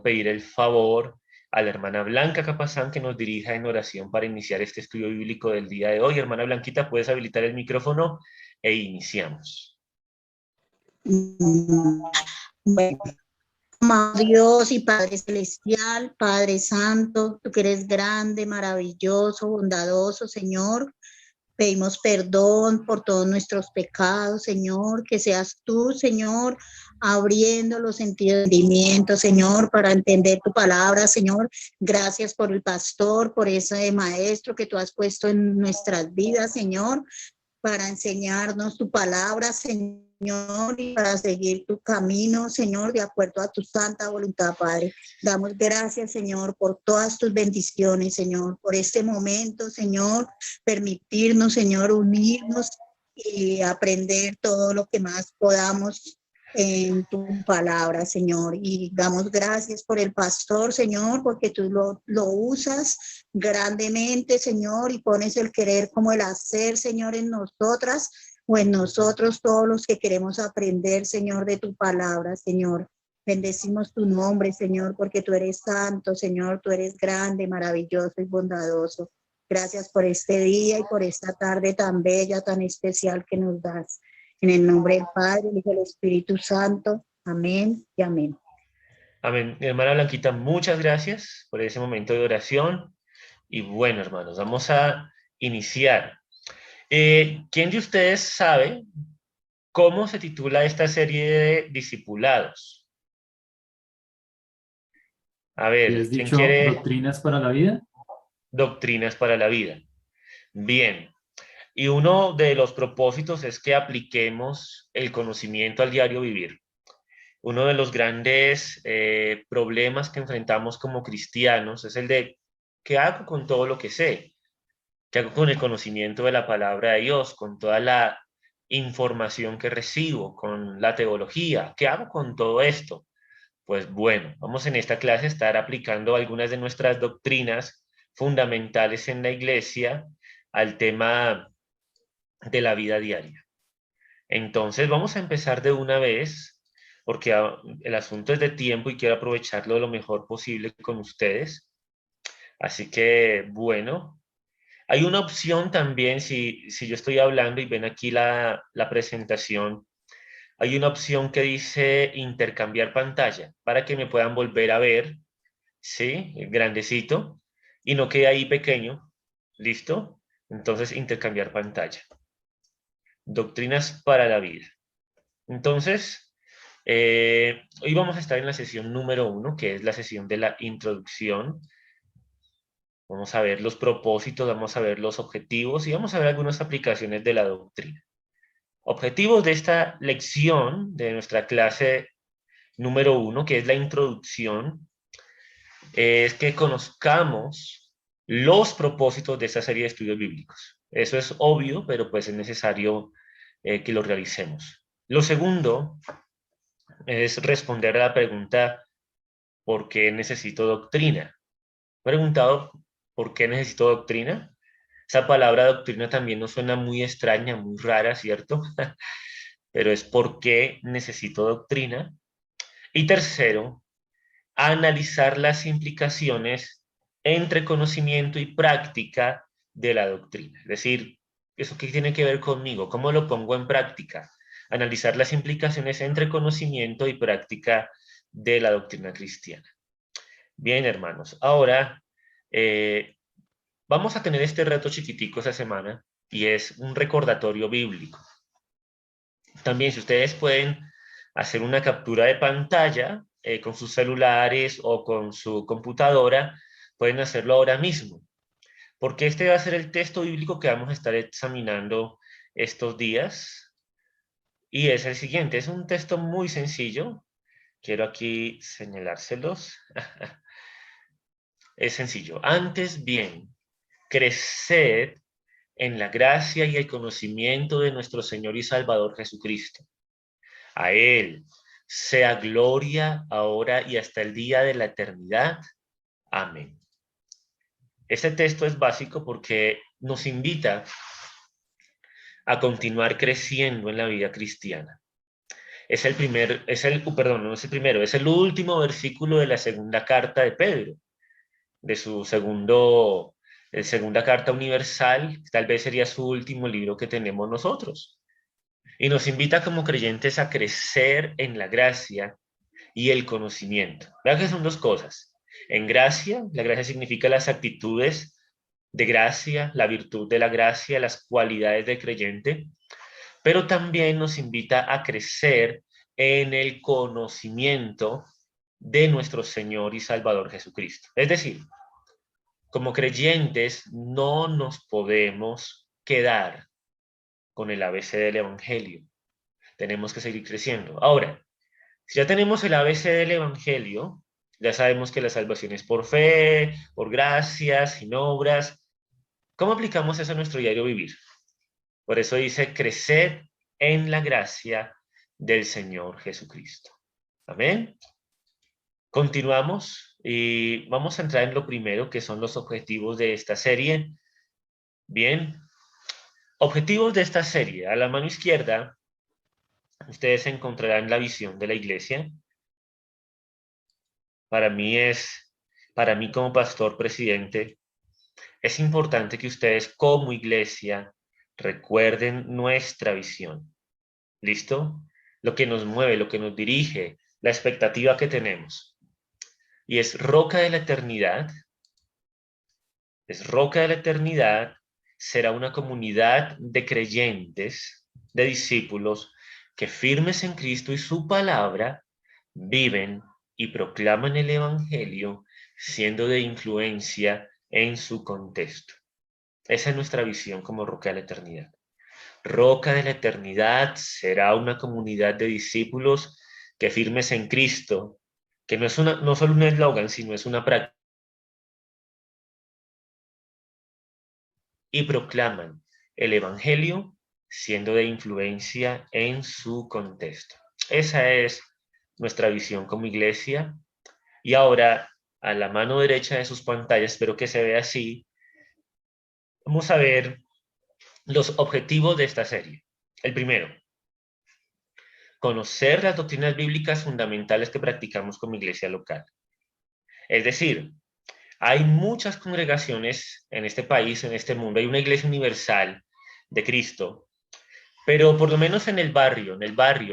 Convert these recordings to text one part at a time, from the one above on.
pedir el favor a la hermana Blanca Capazán que nos dirija en oración para iniciar este estudio bíblico del día de hoy. Hermana Blanquita, ¿puedes habilitar el micrófono? E iniciamos. Bueno, amado Dios y Padre Celestial, Padre Santo, tú que eres grande, maravilloso, bondadoso, Señor. Pedimos perdón por todos nuestros pecados, Señor, que seas tú, Señor, abriendo los sentidos de entendimiento, Señor, para entender tu palabra, Señor. Gracias por el pastor, por ese maestro que tú has puesto en nuestras vidas, Señor, para enseñarnos tu palabra, Señor, y para seguir tu camino, Señor, de acuerdo a tu santa voluntad, Padre. Damos gracias, Señor, por todas tus bendiciones, Señor, por este momento, Señor, permitirnos, Señor, unirnos y aprender todo lo que más podamos en tu palabra, Señor. Y damos gracias por el pastor, Señor, porque tú lo usas grandemente, Señor, y pones el querer como el hacer, Señor, en nosotras o en nosotros, todos los que queremos aprender, Señor, de tu palabra, Señor. Bendecimos tu nombre, Señor, porque tú eres santo, Señor, tú eres grande, maravilloso y bondadoso. Gracias por este día y por esta tarde tan bella, tan especial que nos das. En el nombre del Padre, del Hijo y del Espíritu Santo. Amén y amén. Amén. Hermana Blanquita, muchas gracias por ese momento de oración. Y bueno, hermanos, vamos a iniciar. ¿Quién de ustedes sabe cómo se titula esta serie de discipulados? A ¿Y ver, has ¿quién dicho quiere doctrinas para la vida? doctrinas para la vida? Bien. Y uno de los propósitos es que apliquemos el conocimiento al diario vivir. Uno de los grandes problemas que enfrentamos como cristianos es el de ¿qué hago con todo lo que sé? ¿Qué hago con el conocimiento de la palabra de Dios, con toda la información que recibo, con la teología? ¿Qué hago con todo esto? Pues bueno, vamos en esta clase a estar aplicando algunas de nuestras doctrinas fundamentales en la iglesia al tema de la vida diaria. Entonces vamos a empezar de una vez, porque el asunto es de tiempo y quiero aprovecharlo lo mejor posible con ustedes. Así que, bueno, hay una opción también, si yo estoy hablando y ven aquí la presentación, hay una opción que dice intercambiar pantalla para que me puedan volver a ver, ¿sí? Grandecito, y no quede ahí pequeño, ¿listo? Entonces, intercambiar pantalla. Doctrinas para la vida. Entonces, hoy vamos a estar en la sesión número 1, que es la sesión de la introducción. Vamos a ver los propósitos, vamos a ver los objetivos y vamos a ver algunas aplicaciones de la doctrina. Objetivos de esta lección, de nuestra clase número 1, que es la introducción, es que conozcamos los propósitos de esta serie de estudios bíblicos. Eso es obvio, pero pues es necesario que lo realicemos. Lo segundo es responder a la pregunta ¿por qué necesito doctrina? ¿Me he preguntado por qué necesito doctrina? Esa palabra doctrina también nos suena muy extraña, muy rara, ¿cierto? Pero es ¿por qué necesito doctrina? Y tercero, analizar las implicaciones entre conocimiento y práctica de la doctrina. Es decir, ¿eso qué tiene que ver conmigo? ¿Cómo lo pongo en práctica? Analizar las implicaciones entre conocimiento y práctica de la doctrina cristiana. Bien, hermanos, ahora vamos a tener este reto chiquitico esta semana y es un recordatorio bíblico. También, si ustedes pueden hacer una captura de pantalla con sus celulares o con su computadora, pueden hacerlo ahora mismo, porque este va a ser el texto bíblico que vamos a estar examinando estos días y es el siguiente. Es un texto muy sencillo. Quiero aquí señalárselos. Es sencillo. Antes bien, creced en la gracia y el conocimiento de nuestro Señor y Salvador Jesucristo. A Él sea gloria ahora y hasta el día de la eternidad. Amén. Este texto es básico porque nos invita a continuar creciendo en la vida cristiana. Perdón, no es el primero, es el último versículo de la segunda carta de Pedro, de su segunda carta universal, tal vez sería su último libro que tenemos nosotros. Y nos invita como creyentes a crecer en la gracia y el conocimiento. Vean que son dos cosas. En gracia, la gracia significa las actitudes de gracia, la virtud de la gracia, las cualidades del creyente, pero también nos invita a crecer en el conocimiento de nuestro Señor y Salvador Jesucristo. Es decir, como creyentes no nos podemos quedar con el ABC del Evangelio. Tenemos que seguir creciendo. Ahora, si ya tenemos el ABC del Evangelio, ya sabemos que la salvación es por fe, por gracia, sin obras. ¿Cómo aplicamos eso a nuestro diario vivir? Por eso dice, crecer en la gracia del Señor Jesucristo. Amén. Continuamos y vamos a entrar en lo primero, que son los objetivos de esta serie. Bien, objetivos de esta serie. A la mano izquierda, ustedes encontrarán la visión de la iglesia. Para mí como pastor presidente, es importante que ustedes como iglesia recuerden nuestra visión. ¿Listo? Lo que nos mueve, lo que nos dirige, la expectativa que tenemos. Y es roca de la eternidad. Es roca de la eternidad. Será una comunidad de creyentes, de discípulos, que firmes en Cristo y su palabra, viven y proclaman el Evangelio, siendo de influencia en su contexto. Esa es nuestra visión como roca de la eternidad. Roca de la eternidad será una comunidad de discípulos que firmes en Cristo, que no solo un eslogan, sino es una práctica, y proclaman el Evangelio siendo de influencia en su contexto. Esa es nuestra visión como iglesia. Y ahora, a la mano derecha de sus pantallas, espero que se vea así, vamos a ver los objetivos de esta serie. El primero, conocer las doctrinas bíblicas fundamentales que practicamos como iglesia local. Es decir, hay muchas congregaciones en este país, en este mundo, hay una iglesia universal de Cristo, pero por lo menos en el barrio,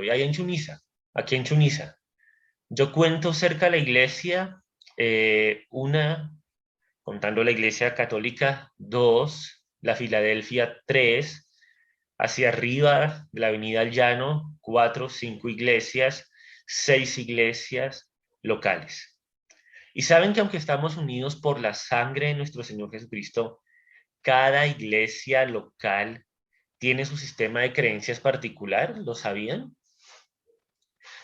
y ahí en Chuniza, aquí en Chuniza, yo cuento cerca de la iglesia, una, contando la iglesia católica, dos, la Filadelfia, tres, hacia arriba de la avenida El Llano, 4, 5 iglesias, 6 iglesias locales. Y saben que aunque estamos unidos por la sangre de nuestro Señor Jesucristo, cada iglesia local tiene su sistema de creencias particular, ¿lo sabían?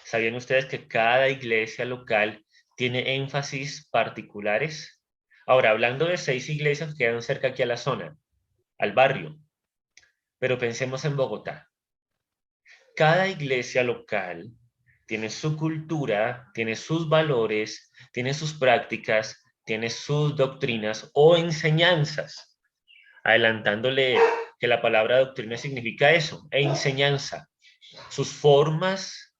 ¿Sabían ustedes que cada iglesia local tiene énfasis particulares? Ahora, hablando de 6 iglesias que quedan cerca aquí a la zona, al barrio, pero pensemos en Bogotá. Cada iglesia local tiene su cultura, tiene sus valores, tiene sus prácticas, tiene sus doctrinas o enseñanzas, adelantándole que la palabra doctrina significa eso, enseñanza, sus formas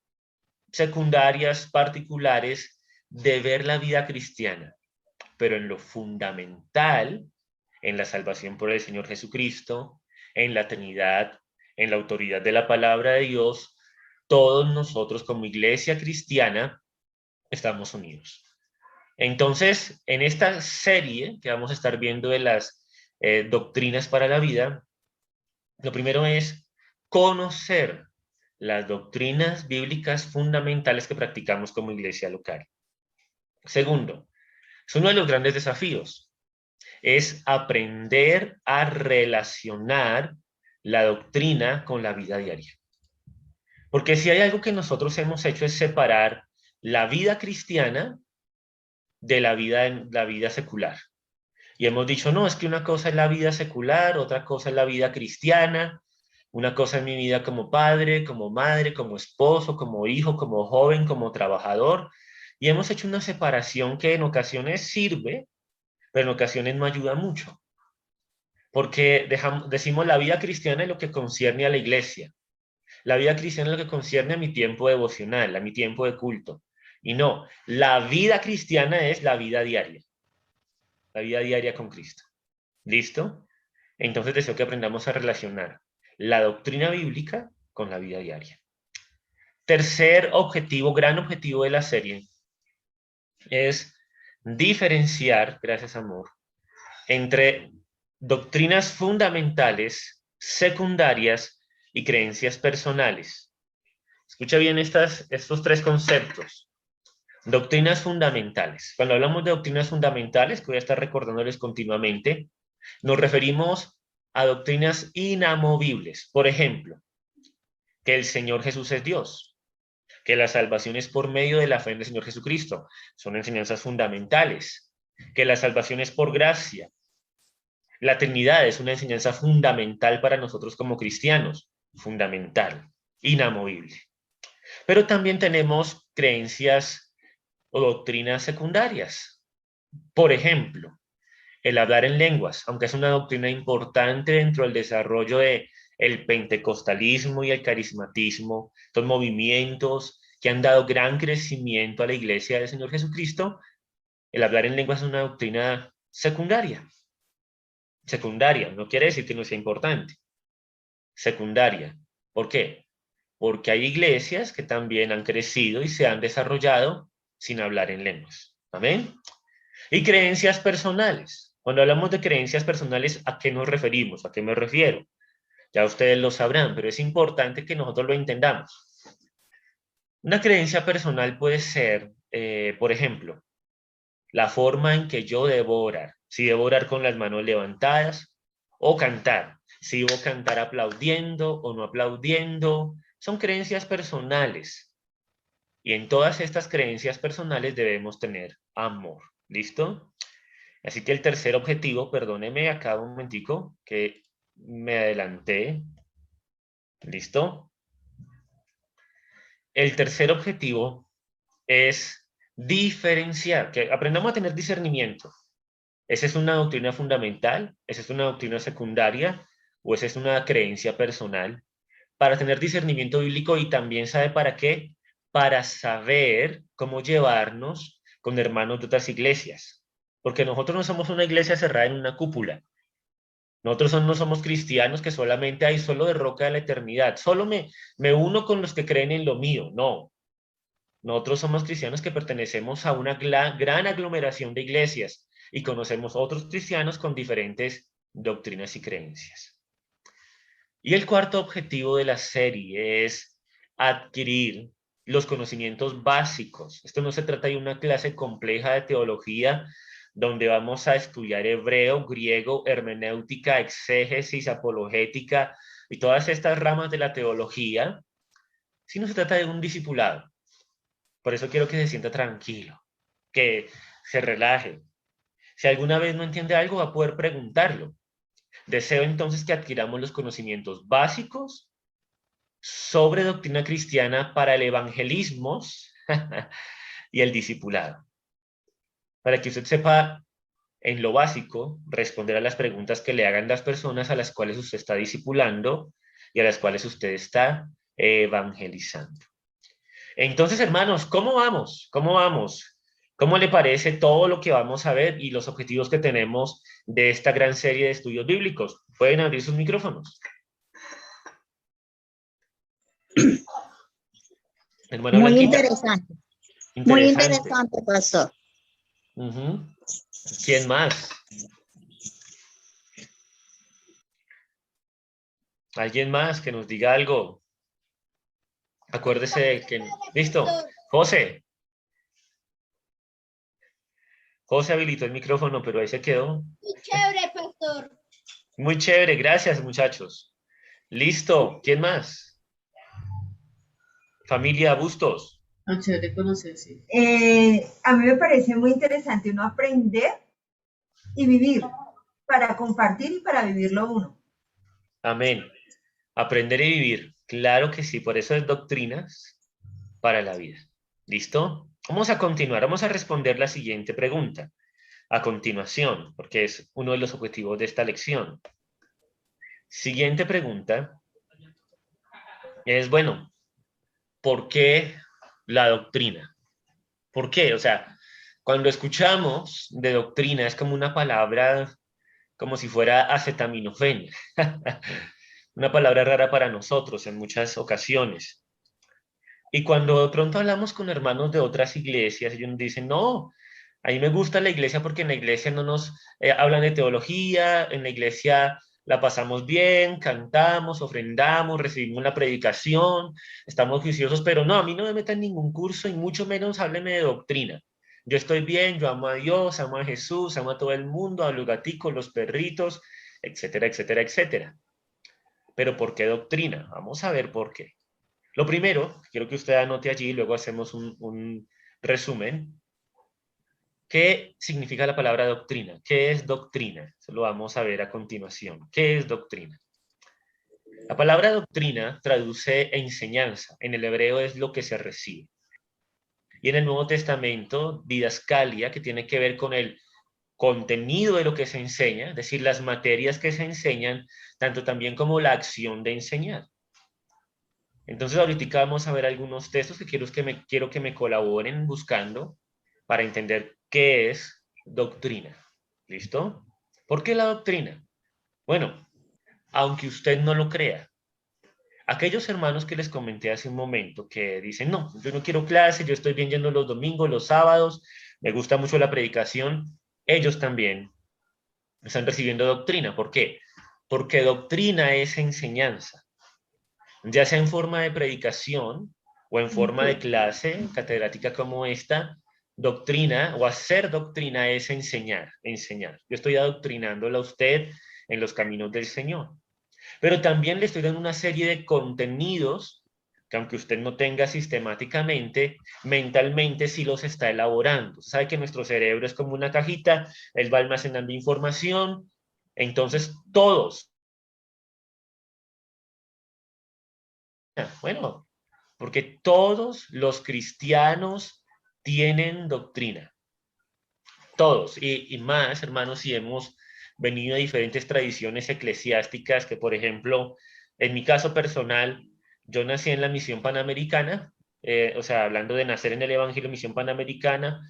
secundarias, particulares de ver la vida cristiana, pero en lo fundamental, en la salvación por el Señor Jesucristo, en la Trinidad, en la autoridad de la palabra de Dios, todos nosotros como iglesia cristiana estamos unidos. Entonces, en esta serie que vamos a estar viendo de las doctrinas para la vida, lo primero es conocer las doctrinas bíblicas fundamentales que practicamos como iglesia local. Segundo, es uno de los grandes desafíos, es aprender a relacionar la doctrina con la vida diaria. Porque si hay algo que nosotros hemos hecho es separar la vida cristiana de la vida secular. Y hemos dicho, no, es que una cosa es la vida secular, otra cosa es la vida cristiana, una cosa es mi vida como padre, como madre, como esposo, como hijo, como joven, como trabajador. Y hemos hecho una separación que en ocasiones sirve, pero en ocasiones no ayuda mucho. Porque decimos la vida cristiana es lo que concierne a la iglesia. La vida cristiana es lo que concierne a mi tiempo devocional, a mi tiempo de culto. Y no, la vida cristiana es la vida diaria con Cristo. ¿Listo? Entonces deseo que aprendamos a relacionar la doctrina bíblica con la vida diaria. Tercer objetivo, gran objetivo de la serie, es diferenciar, gracias amor, entre doctrinas fundamentales, secundarias y creencias personales. Escucha bien estos tres conceptos. Doctrinas fundamentales. Cuando hablamos de doctrinas fundamentales, que voy a estar recordándoles continuamente, nos referimos a doctrinas inamovibles. Por ejemplo, que el Señor Jesús es Dios, que la salvación es por medio de la fe en el Señor Jesucristo. Son enseñanzas fundamentales. Que la salvación es por gracia. La Trinidad es una enseñanza fundamental para nosotros como cristianos. Fundamental, inamovible. Pero también tenemos creencias o doctrinas secundarias. Por ejemplo, el hablar en lenguas, aunque es una doctrina importante dentro del desarrollo de el pentecostalismo y el carismatismo, estos movimientos que han dado gran crecimiento a la iglesia del Señor Jesucristo, el hablar en lenguas es una doctrina secundaria. Secundaria, no quiere decir que no sea importante. Secundaria. ¿Por qué? Porque hay iglesias que también han crecido y se han desarrollado sin hablar en lenguas. ¿Amén? Y creencias personales. Cuando hablamos de creencias personales, ¿a qué nos referimos? ¿A qué me refiero? Ya ustedes lo sabrán, pero es importante que nosotros lo entendamos. Una creencia personal puede ser, por ejemplo, la forma en que yo debo orar. Si debo orar con las manos levantadas o cantar. Si debo cantar aplaudiendo o no aplaudiendo. Son creencias personales. Y en todas estas creencias personales debemos tener amor. ¿Listo? Así que el tercer objetivo, perdóneme acá un momentico, que me adelanté. ¿Listo? El tercer objetivo es diferenciar, que aprendamos a tener discernimiento. ¿Esa es una doctrina fundamental? ¿Esa es una doctrina secundaria? ¿O esa es una creencia personal? Para tener discernimiento bíblico y también ¿sabe para qué? Para saber cómo llevarnos con hermanos de otras iglesias. Porque nosotros no somos una iglesia cerrada en una cúpula. Nosotros no somos cristianos que solamente hay solo de roca de la eternidad. Solo me uno con los que creen en lo mío. No. Nosotros somos cristianos que pertenecemos a una gran aglomeración de iglesias y conocemos otros cristianos con diferentes doctrinas y creencias. Y el cuarto objetivo de la serie es adquirir los conocimientos básicos. Esto no se trata de una clase compleja de teología donde vamos a estudiar hebreo, griego, hermenéutica, exégesis, apologética y todas estas ramas de la teología, sino se trata de un discipulado. Por eso quiero que se sienta tranquilo, que se relaje. Si alguna vez no entiende algo, va a poder preguntarlo. Deseo entonces que adquiramos los conocimientos básicos sobre doctrina cristiana para el evangelismo y el discipulado. Para que usted sepa en lo básico responder a las preguntas que le hagan las personas a las cuales usted está discipulando y a las cuales usted está evangelizando. Entonces, hermanos, ¿cómo vamos? ¿Cómo vamos? ¿Cómo le parece todo lo que vamos a ver y los objetivos que tenemos de esta gran serie de estudios bíblicos? ¿Pueden abrir sus micrófonos? Hermano Muy Blanquita. interesante. Muy Interesante. interesante, pastor. ¿Quién más? ¿Alguien más que nos diga algo? Acuérdese de que... ¿Listo? José. José habilitó el micrófono, pero ahí se quedó. Muy chévere, pastor. Muy chévere, gracias, muchachos. Listo, ¿quién más? Familia Bustos. Ah, chévere conocerse. A mí me parece muy interesante uno aprender y vivir, para compartir y para vivirlo uno. Amén. Aprender y vivir. Claro que sí, por eso es doctrinas para la vida. ¿Listo? Vamos a continuar, vamos a responder la siguiente pregunta a continuación, porque es uno de los objetivos de esta lección. Siguiente pregunta. es, bueno, ¿por qué la doctrina? ¿Por qué? O sea, cuando escuchamos de doctrina es como una palabra, como si fuera acetaminofén, una palabra rara para nosotros en muchas ocasiones. Y cuando de pronto hablamos con hermanos de otras iglesias, ellos nos dicen, no, a mí me gusta la iglesia porque en la iglesia no nos hablan de teología, en la iglesia la pasamos bien, cantamos, ofrendamos, recibimos la predicación, estamos juiciosos, pero no, a mí no me metan en ningún curso y mucho menos hábleme de doctrina. Yo estoy bien, yo amo a Dios, amo a Jesús, amo a todo el mundo, a los gaticos, los perritos, etcétera, etcétera, etcétera. Pero ¿por qué doctrina? Vamos a ver por qué. Lo primero, quiero que usted anote allí, luego hacemos un resumen. ¿Qué significa la palabra doctrina? ¿Qué es doctrina? Eso lo vamos a ver a continuación. ¿Qué es doctrina? La palabra doctrina traduce enseñanza. En el hebreo es lo que se recibe. Y en el Nuevo Testamento, didascalia, que tiene que ver con el contenido de lo que se enseña, es decir, las materias que se enseñan, tanto también como la acción de enseñar. Entonces ahorita vamos a ver algunos textos que quiero que me colaboren buscando para entender qué es doctrina. ¿Listo? ¿Por qué la doctrina? Bueno, aunque usted no lo crea, aquellos hermanos que les comenté hace un momento que dicen, no, yo no quiero clase, yo estoy bien yendo los domingos, los sábados, me gusta mucho la predicación, ellos también están recibiendo doctrina. ¿Por qué? Porque doctrina es enseñanza, ya sea en forma de predicación o en forma de clase catedrática como esta. Doctrina o hacer doctrina es enseñar, enseñar. Yo estoy adoctrinándola a usted en los caminos del Señor. Pero también le estoy dando una serie de contenidos que aunque usted no tenga sistemáticamente, mentalmente sí los está elaborando. Sabe que nuestro cerebro es como una cajita, él va almacenando información, entonces todos, bueno, porque todos los cristianos tienen doctrina, todos, y más, hermanos, si hemos venido de diferentes tradiciones eclesiásticas, que por ejemplo, en mi caso personal, yo nací en la misión panamericana, o sea, hablando de nacer en el Evangelio Misión Panamericana,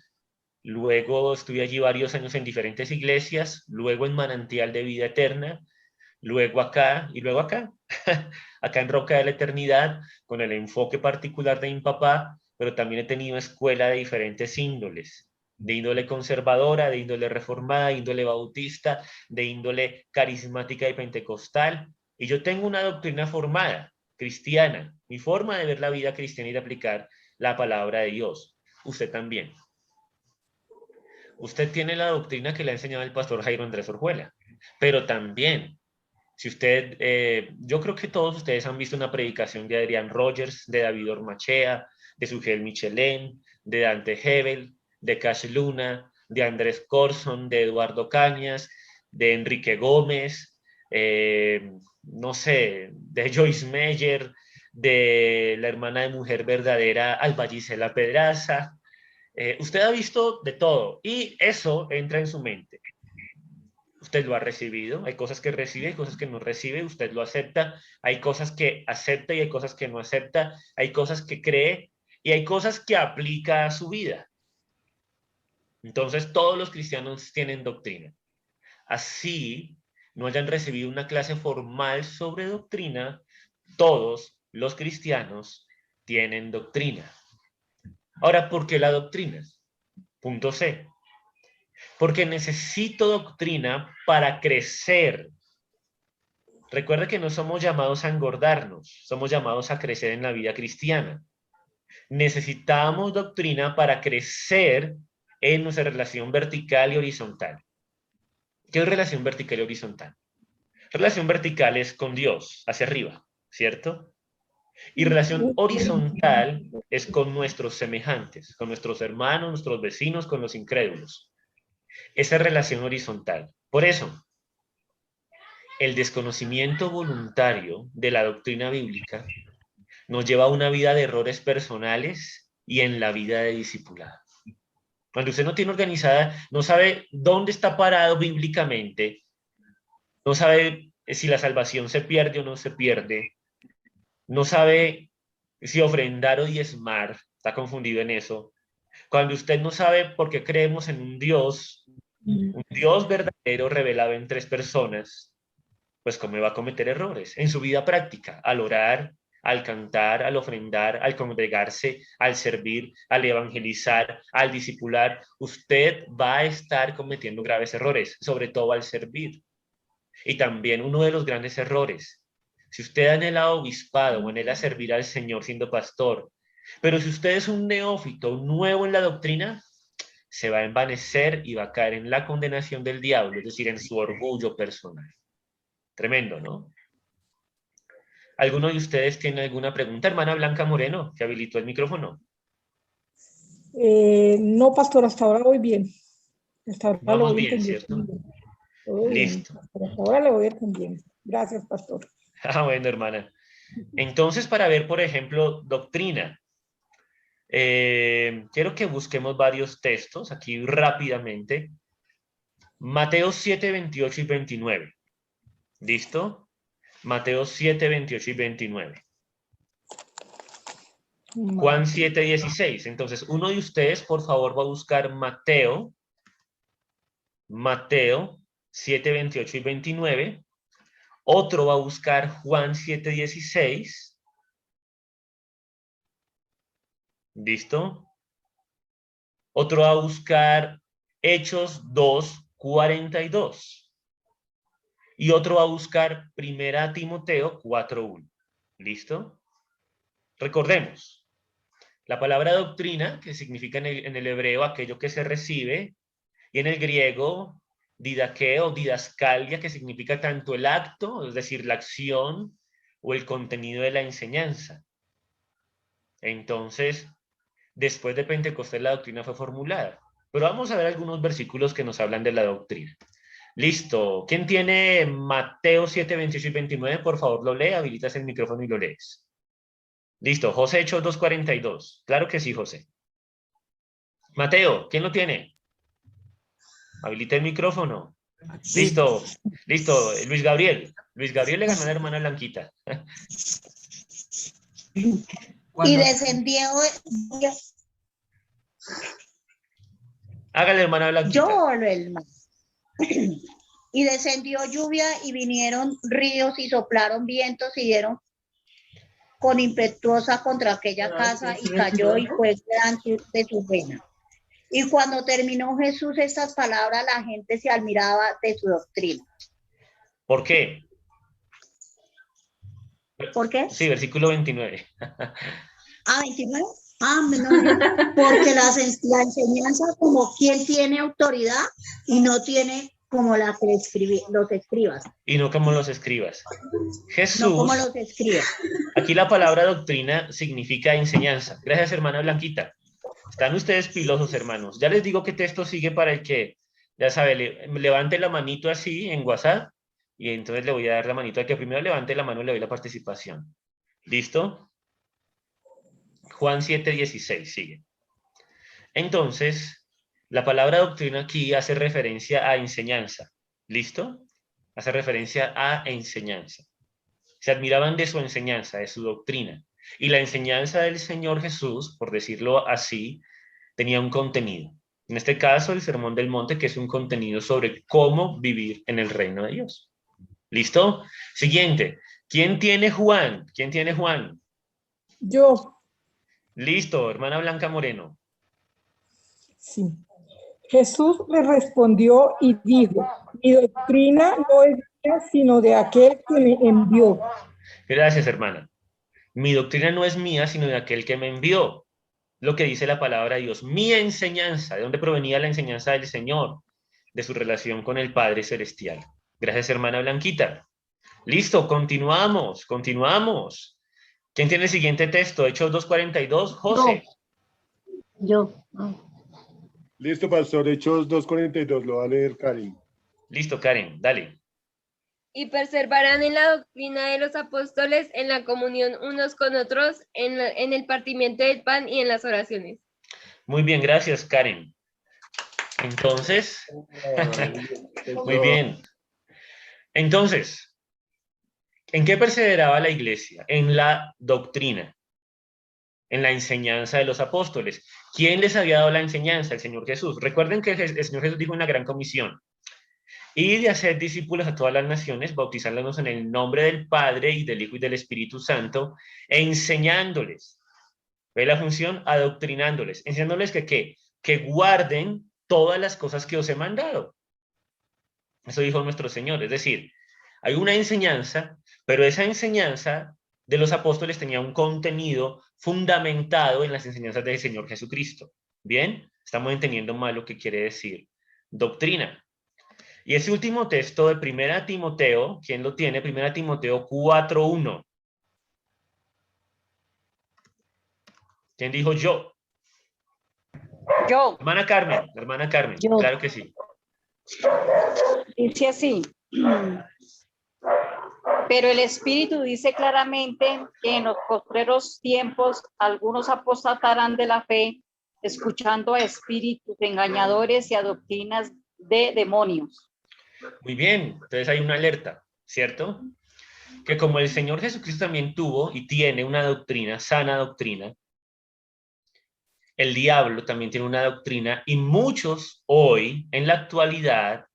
luego estuve allí varios años en diferentes iglesias, luego en Manantial de Vida Eterna, luego acá y luego acá, acá en Roca de la Eternidad, con el enfoque particular de mi papá, pero también he tenido escuela de diferentes índoles, de índole conservadora, de índole reformada, de índole bautista, de índole carismática y pentecostal, y yo tengo una doctrina formada, cristiana, mi forma de ver la vida cristiana y de aplicar la palabra de Dios. Usted también. Usted tiene la doctrina que le ha enseñado el pastor Jairo Andrés Orjuela, pero también si usted, yo creo que todos ustedes han visto una predicación de Adrián Rogers, de David Ormachea, de Sugel Michelén, de Dante Hebel, de Cash Luna, de Andrés Corson, de Eduardo Cañas, de Enrique Gómez, no sé, de Joyce Meyer, de la hermana de Mujer Verdadera, Alba Gisela Pedraza. Usted ha visto de todo y eso entra en su mente. Usted lo ha recibido, hay cosas que recibe, hay cosas que no recibe, usted lo acepta, hay cosas que acepta y hay cosas que no acepta, hay cosas que cree y hay cosas que aplica a su vida. Entonces todos los cristianos tienen doctrina. Así no hayan recibido una clase formal sobre doctrina, todos los cristianos tienen doctrina. Ahora, ¿por qué la doctrina? Punto C. Porque necesito doctrina para crecer. Recuerda que no somos llamados a engordarnos, somos llamados a crecer en la vida cristiana. Necesitamos doctrina para crecer en nuestra relación vertical y horizontal. ¿Qué es relación vertical y horizontal? Relación vertical es con Dios, hacia arriba, ¿cierto? Y relación horizontal es con nuestros semejantes, con nuestros hermanos, nuestros vecinos, con los incrédulos. Esa es relación horizontal. Por eso, el desconocimiento voluntario de la doctrina bíblica nos lleva a una vida de errores personales y en la vida de discipulado. Cuando usted no tiene organizada, no sabe dónde está parado bíblicamente, no sabe si la salvación se pierde o no se pierde, no sabe si ofrendar o diezmar, está confundido en eso. Cuando usted no sabe por qué creemos en un Dios verdadero revelado en tres personas, pues cómo va a cometer errores en su vida práctica, al orar, al cantar, al ofrendar, al congregarse, al servir, al evangelizar, al discipular. Usted va a estar cometiendo graves errores, sobre todo al servir. Y también uno de los grandes errores, si usted anhela obispado o anhela servir al Señor siendo pastor, pero si usted es un neófito, un nuevo en la doctrina, se va a envanecer y va a caer en la condenación del diablo, es decir, en su orgullo personal. Tremendo, ¿no? ¿Alguno de ustedes tiene alguna pregunta? Hermana Blanca Moreno, que habilitó el micrófono. No, pastor, hasta ahora voy bien. Hasta ahora lo Vamos voy bien, entendiendo. ¿cierto? Todo bien, Listo. pastor, hasta ahora lo voy entendiendo. Gracias, pastor. Ah, bueno, hermana. Entonces, para ver, por ejemplo, doctrina, quiero que busquemos varios textos aquí rápidamente. Mateo 7, 28 y 29. ¿Listo? Mateo 7, 28 y 29. Juan 7, 16. Entonces, uno de ustedes, por favor, va a buscar Mateo 7, 28 y 29. Otro va a buscar Juan 7, 16. ¿Listo? Otro va a buscar Hechos 2, 42. Y otro va a buscar 1 Timoteo 4, 1. ¿Listo? Recordemos, la palabra doctrina, que significa en el hebreo aquello que se recibe, y en el griego didaqueo, didascalia, que significa tanto el acto, es decir, la acción, o el contenido de la enseñanza. Entonces, después de Pentecostés la doctrina fue formulada. Pero vamos a ver algunos versículos que nos hablan de la doctrina. Listo. ¿Quién tiene Mateo 7, 28 y 29? Por favor, lo lee, habilitas el micrófono y lo lees. Listo. José, Hechos 2, 42. Claro que sí, José. Mateo, ¿quién lo tiene? Habilita el micrófono. Listo. Listo. Luis Gabriel. Luis Gabriel le ganó a la hermana Blanquita. Y descendió, Hágale, hermana Blanquita. yo el mar. Y descendió lluvia y vinieron ríos y soplaron vientos y dieron con impetuosa contra aquella casa y cayó y fue gran de su pena. Y cuando terminó Jesús estas palabras, la gente se admiraba de su doctrina. ¿Por qué? ¿Por qué? Sí, versículo 29. Ah, 29. Ah, menos porque la enseñanza como quien tiene autoridad y no tiene como la que los escribas. Y no como los escribas. Jesús, no como los escribas. Aquí la palabra doctrina significa enseñanza. Gracias, hermana Blanquita. Están ustedes pilosos, hermanos. Ya les digo qué texto sigue para el que, ya sabe, levante la manito así en WhatsApp y entonces le voy a dar la manito al que primero levante la mano y le doy la participación. ¿Listo? Juan 7, 16 sigue. Entonces, la palabra doctrina aquí hace referencia a enseñanza. ¿Listo? Hace referencia a enseñanza. Se admiraban de su enseñanza, de su doctrina. Y la enseñanza del Señor Jesús, por decirlo así, tenía un contenido. En este caso, el Sermón del Monte, que es un contenido sobre cómo vivir en el reino de Dios. ¿Listo? Siguiente. ¿Quién tiene Juan? ¿Quién tiene Juan? Yo. Listo, hermana Blanca Moreno. Sí. Jesús le respondió y dijo, mi doctrina no es mía, sino de aquel que me envió. Gracias, hermana. Mi doctrina no es mía, sino de aquel que me envió. Lo que dice la palabra de Dios. Mi enseñanza, ¿de dónde provenía la enseñanza del Señor? De su relación con el Padre Celestial. Gracias, hermana Blanquita. Listo, continuamos. ¿Quién tiene el siguiente texto? Hechos 2:42, José. Yo. Listo, pastor. Hechos 2:42, lo va a leer Karin. Listo, Karen, dale. Y perseverarán en la doctrina de los apóstoles, en la comunión unos con otros, en el partimiento del pan y en las oraciones. Muy bien, gracias, Karen. Entonces, muy bien. Entonces, ¿En qué perseveraba la iglesia? En la doctrina, en la enseñanza de los apóstoles. ¿Quién les había dado la enseñanza? El Señor Jesús. Recuerden que el Señor Jesús dijo en la gran comisión: y de hacer discípulos a todas las naciones, bautizándolos en el nombre del Padre y del Hijo y del Espíritu Santo, enseñándoles. ¿Ve la función? Adoctrinándoles, enseñándoles que ¿qué? Que guarden todas las cosas que os he mandado. Eso dijo nuestro Señor. Es decir, hay una enseñanza, pero esa enseñanza de los apóstoles tenía un contenido fundamentado en las enseñanzas del Señor Jesucristo. ¿Bien? Estamos entendiendo mal lo que quiere decir doctrina. Y ese último texto de 1 Timoteo, ¿quién lo tiene? 1 Timoteo 4:1. ¿Quién dijo yo? Yo, Hermana Carmen, Yo. claro que sí. dice así. Pero el Espíritu dice claramente que en los postreros tiempos algunos apostatarán de la fe, escuchando a espíritus engañadores y a doctrinas de demonios. Muy bien, entonces hay una alerta, ¿cierto? Que como el Señor Jesucristo también tuvo y tiene una doctrina, sana doctrina, el diablo también tiene una doctrina y muchos hoy, en la actualidad,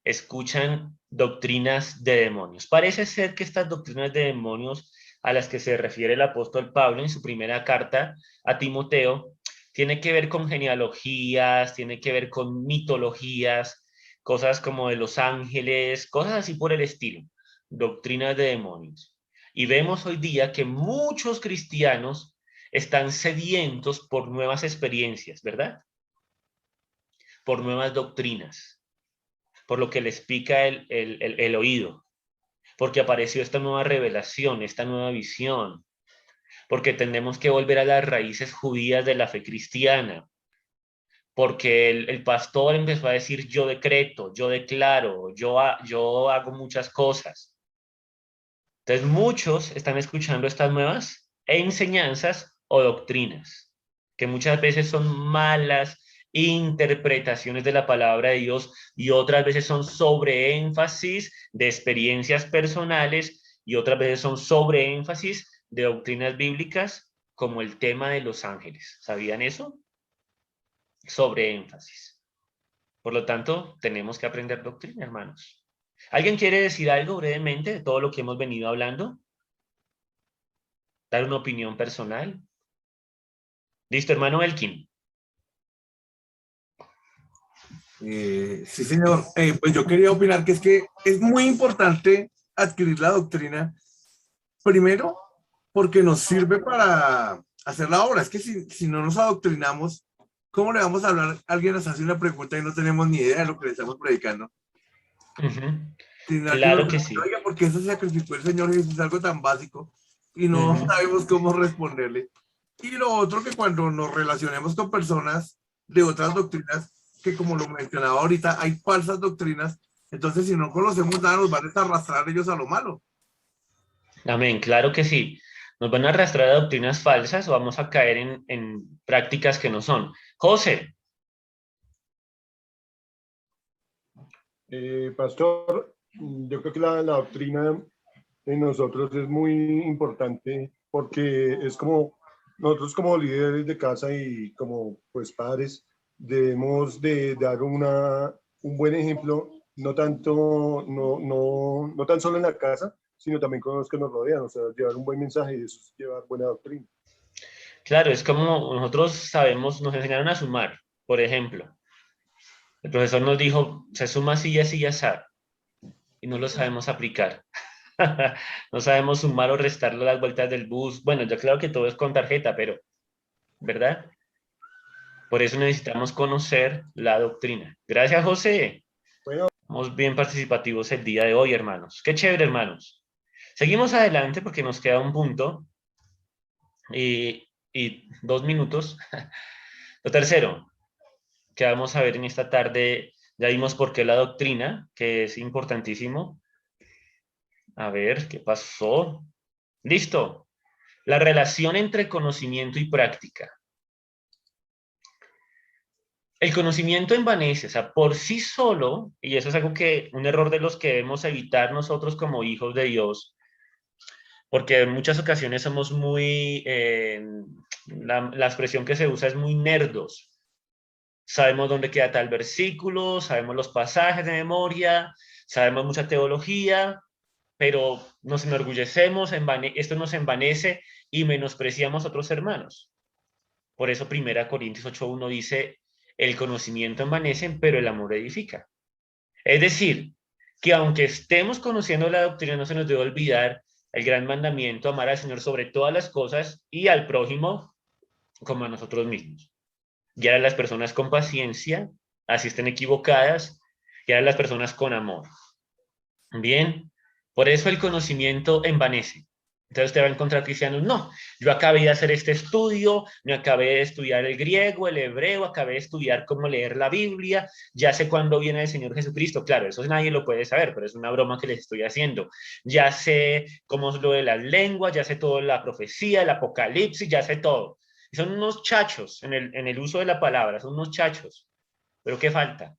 escuchan doctrinas de demonios. Parece ser que estas doctrinas de demonios a las que se refiere el apóstol Pablo en su primera carta a Timoteo, tiene que ver con genealogías, tiene que ver con mitologías, cosas como de los ángeles, cosas así por el estilo, doctrinas de demonios. Y vemos hoy día que muchos cristianos están sedientos por nuevas experiencias, ¿verdad? Por nuevas doctrinas, por lo que les pica el oído, porque apareció esta nueva revelación, esta nueva visión, porque tenemos que volver a las raíces judías de la fe cristiana, porque el pastor empezó a decir yo decreto, yo declaro, yo hago muchas cosas. Entonces muchos están escuchando estas nuevas enseñanzas o doctrinas, que muchas veces son malas interpretaciones de la palabra de Dios y otras veces son sobreénfasis de experiencias personales y otras veces son sobreénfasis de doctrinas bíblicas como el tema de los ángeles. ¿Sabían eso? Sobreénfasis. Por lo tanto, tenemos que aprender doctrina, hermanos. ¿Alguien quiere decir algo brevemente de todo lo que hemos venido hablando? ¿Dar una opinión personal? Listo, hermano Elkin. Sí, señor. Pues yo quería opinar que es muy importante adquirir la doctrina, primero, porque nos sirve para hacer la obra. Es que si no nos adoctrinamos, ¿cómo le vamos a hablar? Alguien nos hace una pregunta y no tenemos ni idea de lo que le estamos predicando. Claro que sí. Oiga, ¿por qué se sacrificó el Señor Jesús? Es algo tan básico y no sabemos cómo responderle. Y lo otro, que cuando nos relacionemos con personas de otras doctrinas, que como lo mencionaba ahorita, hay falsas doctrinas, entonces si no conocemos nada nos van a arrastrar ellos a lo malo. Amén, claro que sí. Nos van a arrastrar a doctrinas falsas o vamos a caer en prácticas que no son. José. Pastor, yo creo que la doctrina en nosotros es muy importante porque es como nosotros como líderes de casa y como pues padres debemos de dar un buen ejemplo, no tan solo en la casa, sino también con los que nos rodean, o sea, llevar un buen mensaje y eso es llevar buena doctrina. Claro, es como nosotros sabemos, nos enseñaron a sumar, por ejemplo. El profesor nos dijo, se suma así y así y así, y no lo sabemos aplicar. No sabemos sumar o restar las vueltas del bus. Bueno, yo claro que todo es con tarjeta, pero, ¿verdad? Por eso necesitamos conocer la doctrina. Gracias, José. Bueno. Estamos bien participativos el día de hoy, hermanos. Qué chévere, hermanos. Seguimos adelante porque nos queda un punto y 2 minutos. Lo tercero que vamos a ver en esta tarde, ya vimos por qué la doctrina, que es importantísimo. A ver, ¿qué pasó? Listo. La relación entre conocimiento y práctica. El conocimiento envanece, o sea, por sí solo, y eso es algo un error de los que debemos evitar nosotros como hijos de Dios, porque en muchas ocasiones somos muy, la expresión que se usa es muy nerdos. Sabemos dónde queda tal versículo, sabemos los pasajes de memoria, sabemos mucha teología, pero nos enorgullecemos, esto nos envanece y menospreciamos a otros hermanos. Por eso 1 Corintios 8:1 dice, el conocimiento envanece, pero el amor edifica. Es decir, que aunque estemos conociendo la doctrina, no se nos debe olvidar el gran mandamiento, amar al Señor sobre todas las cosas y al prójimo como a nosotros mismos. Guiar a las personas con paciencia, así estén equivocadas, guiar a las personas con amor. Bien, por eso el conocimiento envanece. Entonces te va a encontrar cristianos, no, yo acabé de hacer este estudio, me acabé de estudiar el griego, el hebreo, acabé de estudiar cómo leer la Biblia, ya sé cuándo viene el Señor Jesucristo. Claro, eso nadie lo puede saber, pero es una broma que les estoy haciendo. Ya sé cómo es lo de las lenguas, ya sé todo la profecía, el apocalipsis, ya sé todo. Y son unos chachos en el uso de la palabra, son unos chachos. Pero ¿qué falta?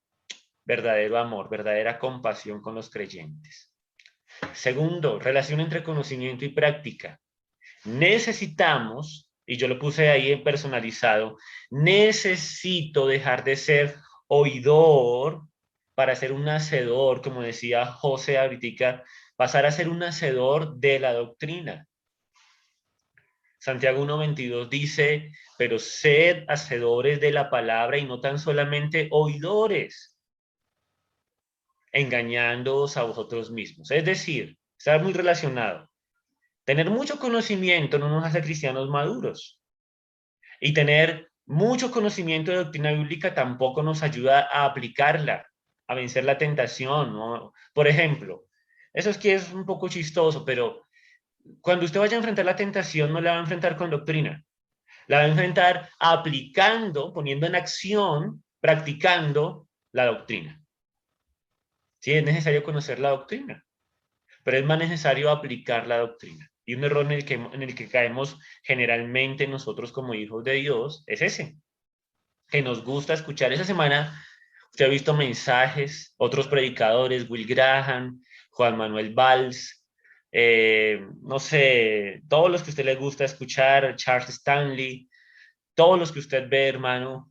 Verdadero amor, verdadera compasión con los creyentes. Segundo, relación entre conocimiento y práctica. Necesitamos, y yo lo puse ahí en personalizado, necesito dejar de ser oidor para ser un hacedor, como decía José ahorita, pasar a ser un hacedor de la doctrina. Santiago 1:22 dice, pero sed hacedores de la palabra y no tan solamente oidores, engañándoos a vosotros mismos. Es decir, está muy relacionado. Tener mucho conocimiento no nos hace cristianos maduros. Y tener mucho conocimiento de doctrina bíblica tampoco nos ayuda a aplicarla, a vencer la tentación, ¿no? Por ejemplo, eso es que es un poco chistoso, pero cuando usted vaya a enfrentar la tentación, no la va a enfrentar con doctrina. La va a enfrentar aplicando, poniendo en acción, practicando la doctrina. Sí, es necesario conocer la doctrina, pero es más necesario aplicar la doctrina. Y un error en el que caemos generalmente nosotros como hijos de Dios es ese, que nos gusta escuchar. Esa semana usted ha visto mensajes, otros predicadores, Will Graham, Juan Manuel Valls, no sé, todos los que a usted le gusta escuchar, Charles Stanley, todos los que usted ve, hermano,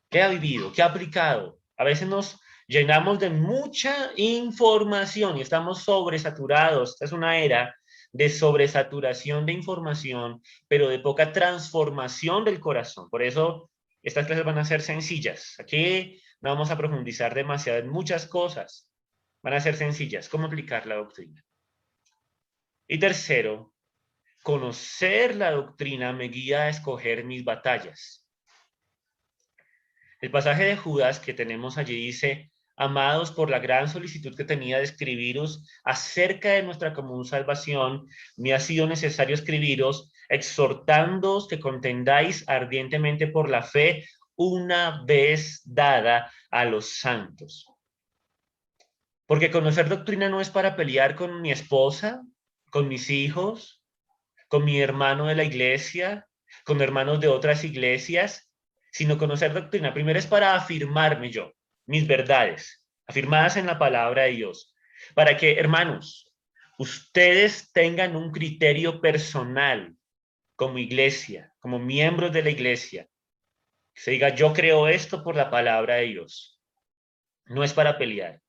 ¿qué ha vivido? ¿Qué ha aplicado? A veces nos llenamos de mucha información y estamos sobresaturados. Esta es una era de sobresaturación de información, pero de poca transformación del corazón. Por eso estas clases van a ser sencillas. Aquí no vamos a profundizar demasiado en muchas cosas. Van a ser sencillas. ¿Cómo aplicar la doctrina? Y tercero, conocer la doctrina me guía a escoger mis batallas. El pasaje de Judas que tenemos allí dice, amados, por la gran solicitud que tenía de escribiros acerca de nuestra común salvación, me ha sido necesario escribiros, exhortándoos que contendáis ardientemente por la fe una vez dada a los santos. Porque conocer doctrina no es para pelear con mi esposa, con mis hijos, con mi hermano de la iglesia, con hermanos de otras iglesias, sino conocer doctrina. Primero es para afirmarme yo, mis verdades, afirmadas en la palabra de Dios, para que, hermanos, ustedes tengan un criterio personal como iglesia, como miembros de la iglesia. Que se diga, yo creo esto por la palabra de Dios. No es para pelear.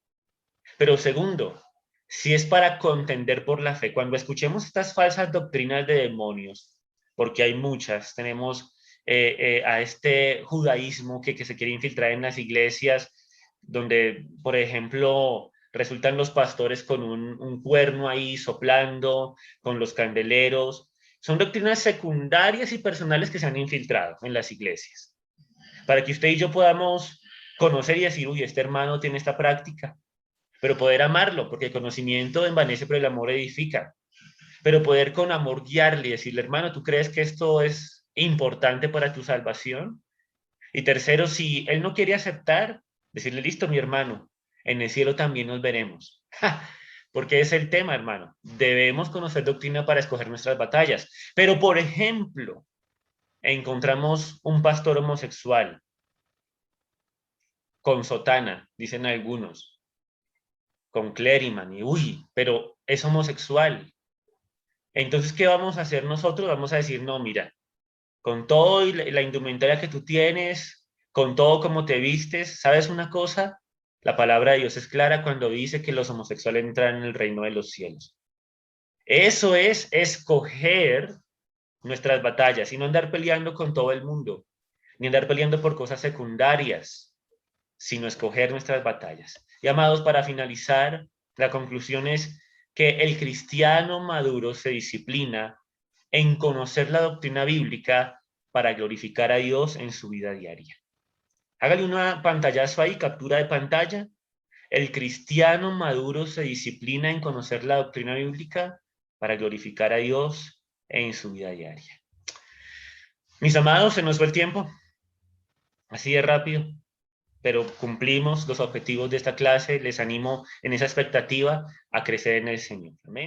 Pero segundo, si es para contender por la fe, cuando escuchemos estas falsas doctrinas de demonios, porque hay muchas, tenemos a este judaísmo que se quiere infiltrar en las iglesias, donde, por ejemplo, resultan los pastores con un cuerno ahí soplando, con los candeleros. Son doctrinas secundarias y personales que se han infiltrado en las iglesias, para que usted y yo podamos conocer y decir, uy, este hermano tiene esta práctica, pero poder amarlo, porque el conocimiento envanece, pero el amor edifica. Pero poder con amor guiarle y decirle, hermano, ¿tú crees que esto es importante para tu salvación? Y tercero, si él no quiere aceptar, decirle, listo, mi hermano, en el cielo también nos veremos. Porque es el tema, hermano. Debemos conocer doctrina para escoger nuestras batallas. Pero, por ejemplo, encontramos un pastor homosexual con sotana, dicen algunos, con clériman, y uy, pero es homosexual. Entonces, ¿qué vamos a hacer nosotros? Vamos a decir, no, mira, con todo y la indumentaria que tú tienes, con todo como te vistes, ¿sabes una cosa? La palabra de Dios es clara cuando dice que los homosexuales entran en el reino de los cielos. Eso es escoger nuestras batallas y no andar peleando con todo el mundo, ni andar peleando por cosas secundarias, sino escoger nuestras batallas. Y amados, para finalizar, la conclusión es que el cristiano maduro se disciplina en conocer la doctrina bíblica para glorificar a Dios en su vida diaria. Hágale una pantallazo ahí, captura de pantalla. El cristiano maduro se disciplina en conocer la doctrina bíblica para glorificar a Dios en su vida diaria. Mis amados, se nos fue el tiempo, así de rápido, pero cumplimos los objetivos de esta clase. Les animo en esa expectativa a crecer en el Señor. Amén.